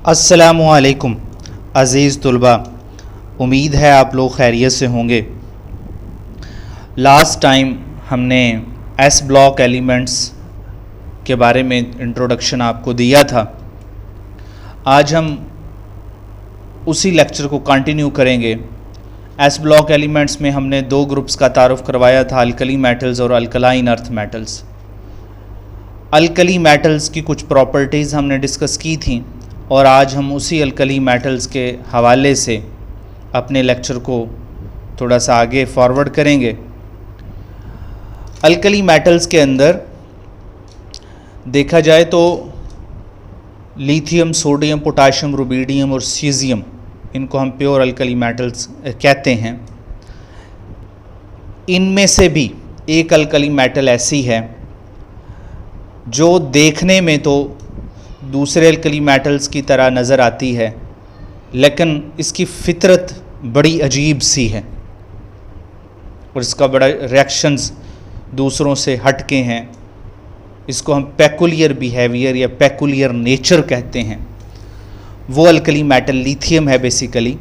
अस्सलामुअलैकुम अज़ीज़ तुलबा, उम्मीद है आप लोग खैरियत से होंगे। लास्ट टाइम हमने एस ब्लॉक एलिमेंट्स के बारे में इंट्रोडक्शन आपको दिया था। आज हम उसी लेक्चर को कंटिन्यू करेंगे। एस ब्लॉक एलिमेंट्स में हमने दो ग्रुप्स का तारुफ करवाया था, अल्कली मेटल्स और alkaline earth metals. Alkali metals की कुछ प्रॉपर्टीज़ हमने डिस्कस की थी और आज हम उसी अल्कली मेटल्स के हवाले से अपने लेक्चर को थोड़ा सा आगे फॉरवर्ड करेंगे। अल्कली मेटल्स के अंदर देखा जाए तो लिथियम, सोडियम, पोटाशियम, रुबीडियम और सीजियम, इनको हम प्योर अल्कली मेटल्स कहते हैं। इनमें से भी एक अल्कली मेटल ऐसी है जो देखने में तो दूसरे अल्कली मेटल्स की तरह नज़र आती है, लेकिन इसकी फ़ितरत बड़ी अजीब सी है और इसका बड़ा रिएक्शंस दूसरों से हटके हैं। इसको हम पेकुलियर बिहेवियर या पेकुलियर नेचर कहते हैं। वो अल्कली मेटल लिथियम है बेसिकली।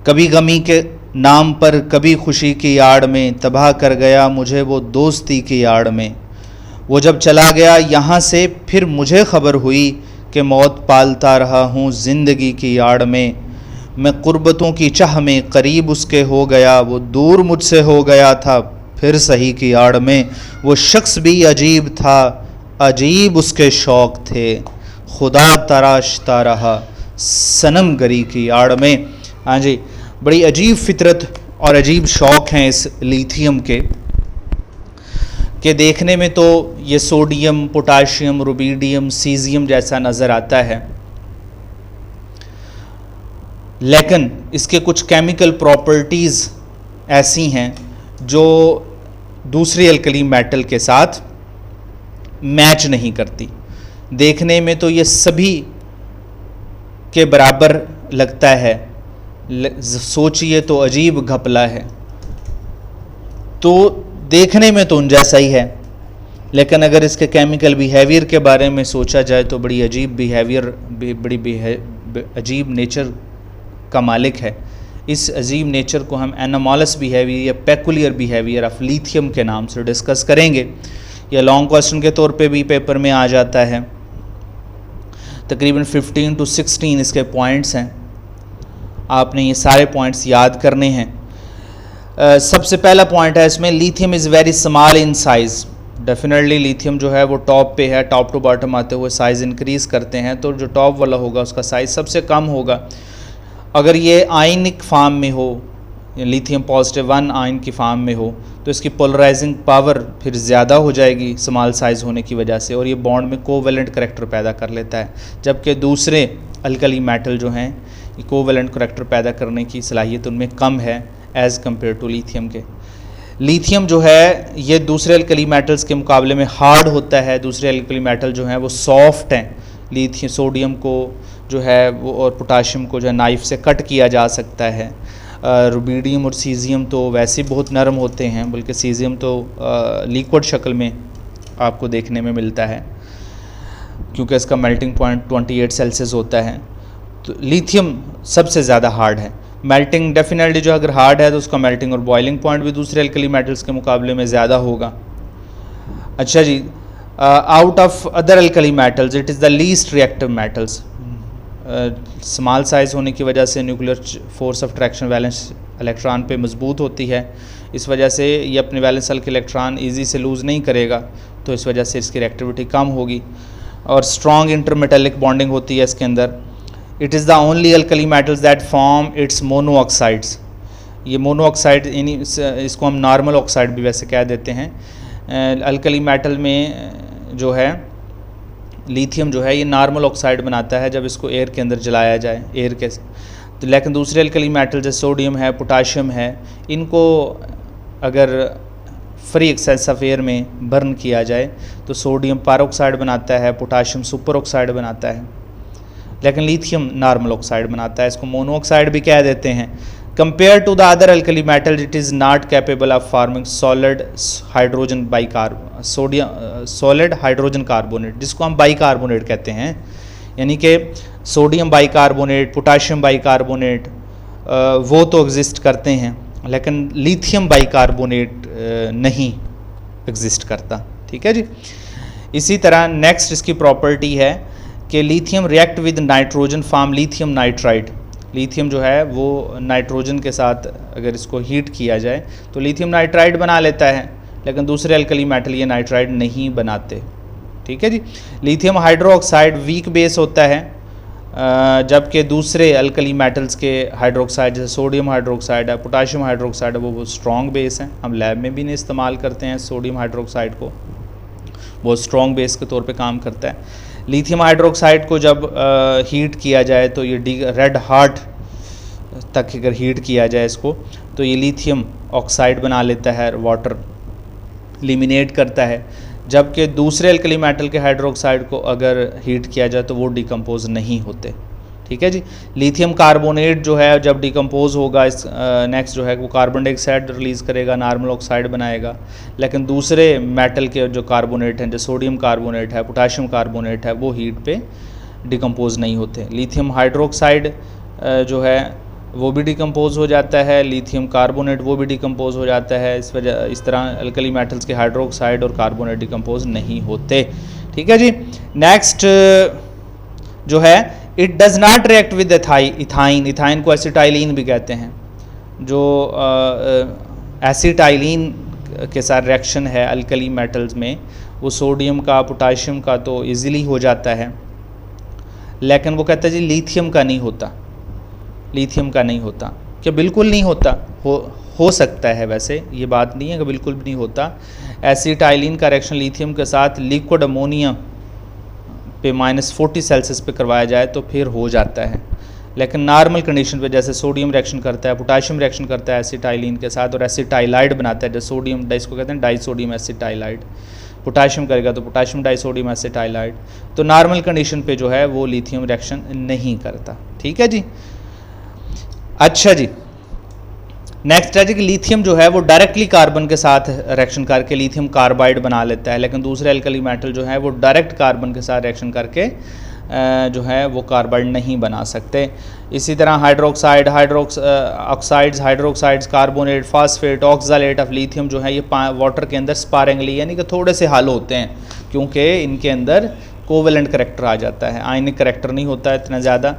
कभी गमी के नाम पर, कभी खुशी की आड़ में, तबाह कर गया मुझे वो दोस्ती की आड़ में। वो जब चला गया यहाँ से, फिर मुझे खबर हुई कि मौत पालता रहा हूँ ज़िंदगी की आड़ में। मैं कुर्बतों की चाह में करीब उसके हो गया, वो दूर मुझसे हो गया था फिर सही की आड़ में। वो शख्स भी अजीब था, अजीब उसके शौक़ थे, खुदा तराशता रहा सनम गरी की आड़ में। हाँ जी, बड़ी अजीब फितरत और अजीब शौक़ हैं इस लिथियम के देखने में तो ये सोडियम, पोटाशियम, रुबीडियम, सीजियम जैसा नज़र आता है, लेकिन इसके कुछ केमिकल प्रॉपर्टीज़ ऐसी हैं जो दूसरी अल्कली मेटल के साथ मैच नहीं करती। देखने में तो ये सभी के बराबर लगता है, सोचिए तो अजीब घपला है। तो देखने में तो उन जैसा ही है, लेकिन अगर इसके केमिकल बिहेवियर के बारे में सोचा जाए तो बड़ी अजीब बिहेवियर, अजीब नेचर का मालिक है। इस अजीब नेचर को हम एनोमलस बिहेवियर या पेकुलियर बिहेवियर ऑफ लिथियम के नाम से डिस्कस करेंगे। यह लॉन्ग क्वेश्चन के तौर पे भी पेपर में आ जाता है। तकरीबन 15 to 16 इसके पॉइंट्स हैं, आपने ये सारे पॉइंट्स याद करने हैं। सबसे पहला पॉइंट है इसमें, lithium is very small in size. Definitely lithium जो है वो टॉप पे है, टॉप टू बॉटम आते हुए साइज़ इंक्रीज़ करते हैं, तो जो टॉप वाला होगा उसका साइज़ सबसे कम होगा। अगर ये आयनिक फार्म में हो, लिथियम पॉजिटिव 1 आयन की फार्म में हो, तो इसकी पोलराइजिंग पावर फिर ज़्यादा हो जाएगी स्मॉल साइज़ होने की वजह से, और ये बॉन्ड में कोवेलेंट करैक्टर पैदा कर लेता है। जबकि दूसरे अल्कली मेटल जो हैं, ये कोवेलेंट करैक्टर पैदा करने की सलाहियत उनमें कम है एज़ कम्पेयर टू लिथियम के। लिथियम जो है ये दूसरे अल्कली मेटल्स के मुकाबले में हार्ड होता है। दूसरे अल्कली मेटल जो हैं वो सॉफ्ट हैं। लिथियम, सोडियम को जो है वो और पोटाशियम को जो है नाइफ से कट किया जा सकता है। रुबीडियम और सीजियम तो वैसे बहुत नरम होते हैं, बल्कि सीजियम तो लिक्विड शक्ल में आपको देखने में मिलता है क्योंकि इसका मेल्टिंग पॉइंट 28 सेल्सियस होता है। तो लिथियम सबसे ज़्यादा हार्ड है। मेल्टिंग डेफिनेटली जो अगर हार्ड है तो उसका मेल्टिंग और बॉइलिंग पॉइंट भी दूसरे अल्कली मेटल्स के मुकाबले में ज़्यादा होगा। अच्छा जी, out of other alkali metals it is the least reactive metals. Small size होने की वजह से nuclear force of attraction valence electron पे मजबूत होती है। इस वजह से ये अपने वैलेंस शेल के इलेक्ट्रॉन ईजी से लूज़ नहीं करेगा, तो इस वजह से इसकी रिएक्टिविटी कम होगी और स्ट्रॉन्ग इंटरमेटेलिक बॉन्डिंग होती है इसके अंदर। It is the only alkali metals that form it's mono oxides. ये मोनो ऑक्साइड, इसको हम नॉर्मल ऑक्साइड भी वैसे कह देते हैं। अल्कली मेटल में जो है लिथियम जो है ये नॉर्मल ऑक्साइड बनाता है जब इसको एयर के अंदर जलाया जाए, एयर के। तो लेकिन दूसरे अल्कली मेटल जैसे सोडियम है, पोटाशियम है, इनको अगर फ्री एक्सेस ऑफ एयर में बर्न किया जाए तो सोडियम पारोक्साइड बनाता है, पोटाशियम सुपर ऑक्साइड बनाता है, लेकिन लिथियम नॉर्मल ऑक्साइड बनाता है। इसको मोनो ऑक्साइड भी कह देते हैं। Compare to the other alkali metal it is not capable of forming solid hydrogen hydrogen carbonate, जिसको हम बाइकार्बोनेट कहते हैं। यानी कि सोडियम बाइकार्बोनेट, पोटाशियम बाइकार्बोनेट वो तो एग्जिस्ट करते हैं, लेकिन लिथियम बाइकार्बोनेट नहीं एग्जिस्ट करता। ठीक है जी। इसी तरह नेक्स्ट इसकी प्रॉपर्टी है कि lithium react with nitrogen form lithium nitride. Lithium जो है वो नाइट्रोजन के साथ अगर इसको हीट किया जाए तो लिथियम नाइट्राइड बना लेता है, लेकिन दूसरे अल्कली मेटल ये नाइट्राइड नहीं बनाते। ठीक है जी। लिथियम हाइड्रोक्साइड वीक बेस होता है, जबकि दूसरे अल्कली मेटल्स के हाइड्रोक्साइड जैसे सोडियम हाइड्रोक्साइड है, पोटाशियम हाइड्रोक्साइड है, वो स्ट्रॉन्ग बेस हैं। हम लैब में भी नहीं इस्तेमाल करते हैं सोडियम हाइड्रोक्साइड को, बहुत स्ट्रॉन्ग बेस के तौर पे काम करता है। लिथियम हाइड्रोक्साइड को जब हीट किया जाए तो ये रेड हार्ट तक अगर हीट किया जाए इसको तो ये लिथियम ऑक्साइड बना लेता है, वाटर एलिमिनेट करता है, जबकि दूसरे अल्कली मेटल के हाइड्रोक्साइड को अगर हीट किया जाए तो वो डिकम्पोज नहीं होते। ठीक है जी। लिथियम कार्बोनेट जो है जब डिकम्पोज होगा इस नेक्स्ट जो है वो कार्बन डाइऑक्साइड रिलीज़ करेगा, नॉर्मल ऑक्साइड बनाएगा, लेकिन दूसरे मेटल के जो कार्बोनेट हैं, जो सोडियम कार्बोनेट है, पोटाशियम कार्बोनेट है, वो हीट पे डिकम्पोज नहीं होते। लिथियम हाइड्रोक्साइड जो है वो भी डिकम्पोज हो जाता है, लिथियम कार्बोनेट वो भी डिकम्पोज हो जाता है। इस तरह अल्कली मेटल्स के हाइड्रोक्साइड और कार्बोनेट डिकम्पोज नहीं होते। ठीक है जी। नेक्स्ट जो है it does not react with ethyne. Ethyne को एसिटाइलिन भी कहते हैं। जो एसिटाइलिन के साथ रिएक्शन है अल्कली मेटल्स में, वो सोडियम का, पोटाशियम का तो इजीली हो जाता है, लेकिन वो कहता है जी लिथियम का नहीं होता। लिथियम का नहीं होता क्या? बिल्कुल नहीं होता। हो सकता है, वैसे ये बात नहीं है कि बिल्कुल भी नहीं होता। एसिटाइलिन का रिएक्शन लिथियम के साथ लिक्विड अमोनिया पे -40 सेल्सियस पे करवाया जाए तो फिर हो जाता है, लेकिन नॉर्मल कंडीशन पे जैसे सोडियम रिएक्शन करता है, पोटाशियम रिएक्शन करता है एसिटाइलिन के साथ और एसिटाइलाइड बनाता है, जैसे सोडियम इसको कहते हैं डाइसोडियम एसिटाइलाइड, पोटाशियम करेगा तो पोटाशियम डाइसोडियम एसिटाइलाइड, तो नॉर्मल कंडीशन पे जो है वो लिथियम रिएक्शन नहीं करता। ठीक है जी। अच्छा जी। नेक्स्ट है जी कि लिथियम जो है वो डायरेक्टली कार्बन के साथ रिएक्शन करके लिथियम कार्बाइड बना लेता है, लेकिन दूसरे अल्कली मेटल जो है वो डायरेक्ट कार्बन के साथ रिएक्शन करके जो है वो कार्बाइड नहीं बना सकते। इसी तरह hydroxide, oxides, hydroxides, carbonate, phosphate, oxalate of lithium जो है ये वाटर के अंदर स्पारिंगली यानी कि थोड़े से हल होते हैं, क्योंकि इनके अंदर कोवेलेंट करैक्टर आ जाता है, आयनिक करैक्टर नहीं होता है इतना ज़्यादा,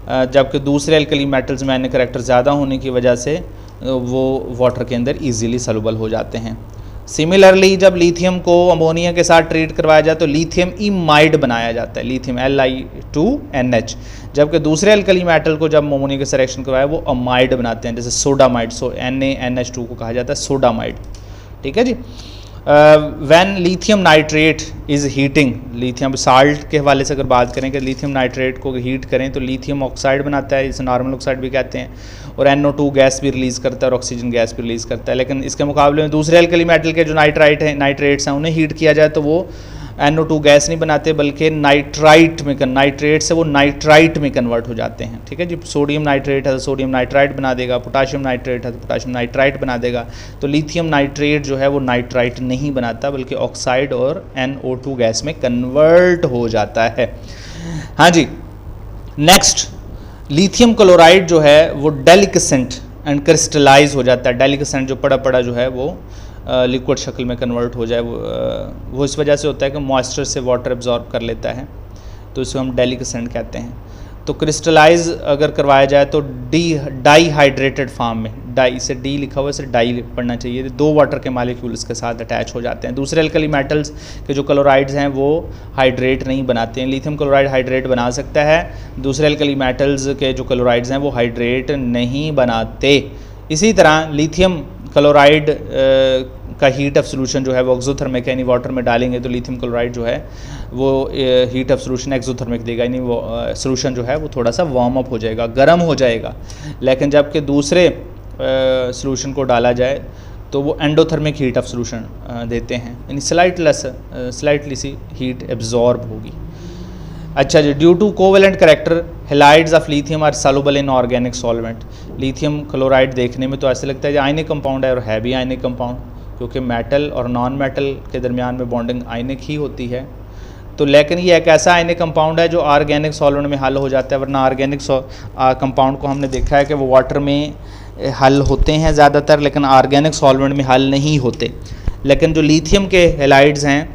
जबकि दूसरे अल्कली मेटल्स में आयनिक करैक्टर ज़्यादा होने की वजह से वो वाटर के अंदर इजीली सॉल्युबल हो जाते हैं। सिमिलरली जब लिथियम को अमोनिया के साथ ट्रीट करवाया जाए तो लिथियम इमाइड बनाया जाता है, लिथियम Li2NH, जबकि दूसरे अल्कली मेटल को जब अमोनिया के साथ रिएक्शन करवाया वो अमाइड बनाते हैं, जैसे सोडामाइड, NaNH2 को कहा जाता है सोडामाइड। ठीक है जी। When lithium nitrate is heating, lithium salt के हवाले से अगर बात करें कि लिथियम नाइट्रेट को हीट करें तो लिथियम ऑक्साइड बनाता है, इसे नॉर्मल ऑक्साइड भी कहते हैं, और NO2 गैस भी रिलीज़ करता है और ऑक्सीजन गैस भी रिलीज़ करता है। लेकिन इसके मुकाबले में दूसरे अल्कली मेटल के जो नाइट्रेट्स हैं उन्हें हीट किया जाए तो वो NO2 गैस नहीं बनाते, बल्कि नाइट्रेट से वो नाइट्राइट में कन्वर्ट हो जाते हैं। ठीक है जी। सोडियम नाइट्रेट है तो सोडियम नाइट्राइट बना देगा, पोटाशियम नाइट्रेट है तो पोटाशियम नाइट्राइट बना देगा। तो लिथियम नाइट्रेट जो है वो नाइट्राइट नहीं बनाता, बल्कि ऑक्साइड और NO2 गैस में कन्वर्ट हो जाता है। हाँ जी। नेक्स्ट, लिथियम क्लोराइड जो है वो डेलिक्सेंट एंड क्रिस्टलाइज हो जाता है। डेलिक्सेंट जो पड़ा जो है वो लिक्विड शक्ल में कन्वर्ट हो जाए, वो इस वजह से होता है कि मॉइस्चर से वाटर एब्जॉर्ब कर लेता है, तो इसको हम डेलिक्सेंट कहते हैं। तो क्रिस्टलाइज अगर करवाया जाए तो डाईहाइड्रेटेड फॉर्म में, डाई से डी लिखा हुआ, इसे डाई पढ़ना चाहिए, 2 वाटर के मालिक्यूल इसके साथ अटैच हो जाते हैं। दूसरे अल्कली मेटल्स के जो क्लोराइड्स हैं वो हाइड्रेट नहीं बनाते हैं, लिथियम क्लोराइड हाइड्रेट बना सकता है, दूसरे अल्कली मेटल्स के जो क्लोराइड्स हैं वो हाइड्रेट नहीं बनाते। इसी तरह लिथियम क्लोराइड का हीट ऑफ सोल्यूशन जो है वो एक्सोथर्मिक है, यानी वाटर में डालेंगे तो लिथियम क्लोराइड जो है वो हीट ऑफ सोल्यूशन एक्सोथर्मिक देगा, यानी वो सोल्यूशन जो है वो थोड़ा सा वार्म अप हो जाएगा, गर्म हो जाएगा। लेकिन जबकि दूसरे सोल्यूशन को डाला जाए तो वो एंडोथर्मिक हीट ऑफ सोल्यूशन देते हैं, यानी स्लाइटली सी हीट एब्जॉर्ब होगी। अच्छा जी। Due to covalent character halides of lithium are soluble in organic solvent. Lithium chloride देखने में तो ऐसे लगता है कि आयनिक कंपाउंड है, और है भी आयनिक कंपाउंड, क्योंकि मेटल और नॉन मेटल के दरमियान में बॉन्डिंग आयनिक ही होती है। तो लेकिन ये एक ऐसा आयनिक कंपाउंड है जो ऑर्गेनिक सॉल्वेंट में हल हो जाता है, वरना ऑर्गेनिक कंपाउंड को हमने देखा है कि वो वाटर में हल होते हैं ज़्यादातर, लेकिन ऑर्गेनिक सॉल्वेंट में हल नहीं होते। लेकिन जो लिथियम के हैलाइड्स हैं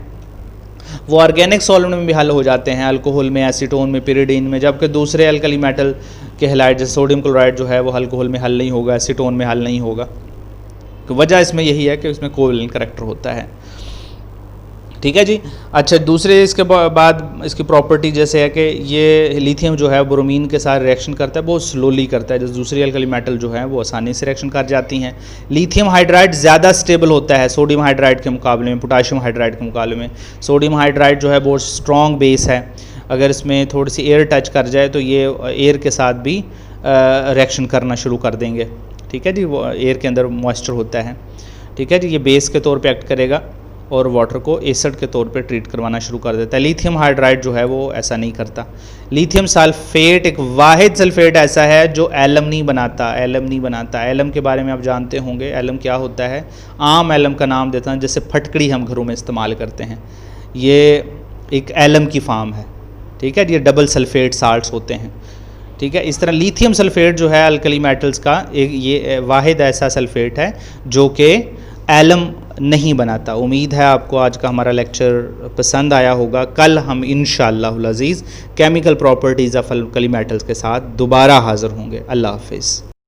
वो ऑर्गेनिक सॉल्वेंट में भी हल हो जाते हैं, अल्कोहल में, एसीटोन में, पिरिडीन में, जबकि दूसरे अल्कली मेटल के हैलाइड जैसे सोडियम क्लोराइड जो है वो अल्कोहल में हल नहीं होगा, एसीटोन में हल नहीं होगा। तो वजह इसमें यही है कि इसमें कोवेलेंट करैक्टर होता है। ठीक है जी। अच्छा, दूसरे इसके बाद इसकी प्रॉपर्टी जैसे है कि ये लिथियम जो है ब्रोमीन के साथ रिएक्शन करता है, बहुत स्लोली करता है, जैसे दूसरी अल्कली मेटल जो है वो आसानी से रिएक्शन कर जाती हैं। लिथियम हाइड्राइड ज़्यादा स्टेबल होता है सोडियम हाइड्राइड के मुकाबले में, पोटाशियम हाइड्राइड के मुकाबले में। सोडियम हाइड्राइड जो है बहुत स्ट्रॉन्ग बेस है, अगर इसमें थोड़ी सी एयर टच कर जाए तो ये एयर के साथ भी रिएक्शन करना शुरू कर देंगे। ठीक है जी, वो एयर के अंदर मॉइस्चर होता है। ठीक है जी, ये बेस के तौर पे एक्ट करेगा और वाटर को एसिड के तौर पे ट्रीट करवाना शुरू कर देता है। लिथियम हाइड्राइड जो है वो ऐसा नहीं करता। लिथियम सल्फेट एक वाहिद सल्फेट ऐसा है जो एलम नहीं बनाता। एलम के बारे में आप जानते होंगे, एलम क्या होता है? आम एलम का नाम देता हूँ, जैसे फटकड़ी हम घरों में इस्तेमाल करते हैं, ये एक एलम की फार्म है। ठीक है, ये डबल सल्फेट साल्ट्स होते हैं। ठीक है, इस तरह लिथियम सल्फेट जो है अल्कली मेटल्स का एक ये वाहिद ऐसा सल्फेट है जो कि एलम नहीं बनाता। उम्मीद है आपको आज का हमारा लेक्चर पसंद आया होगा। कल हम इंशाअल्लाह अज़ीज़ chemical properties of alkali metals के साथ दोबारा हाज़िर होंगे। अल्लाह हाफ़िज़।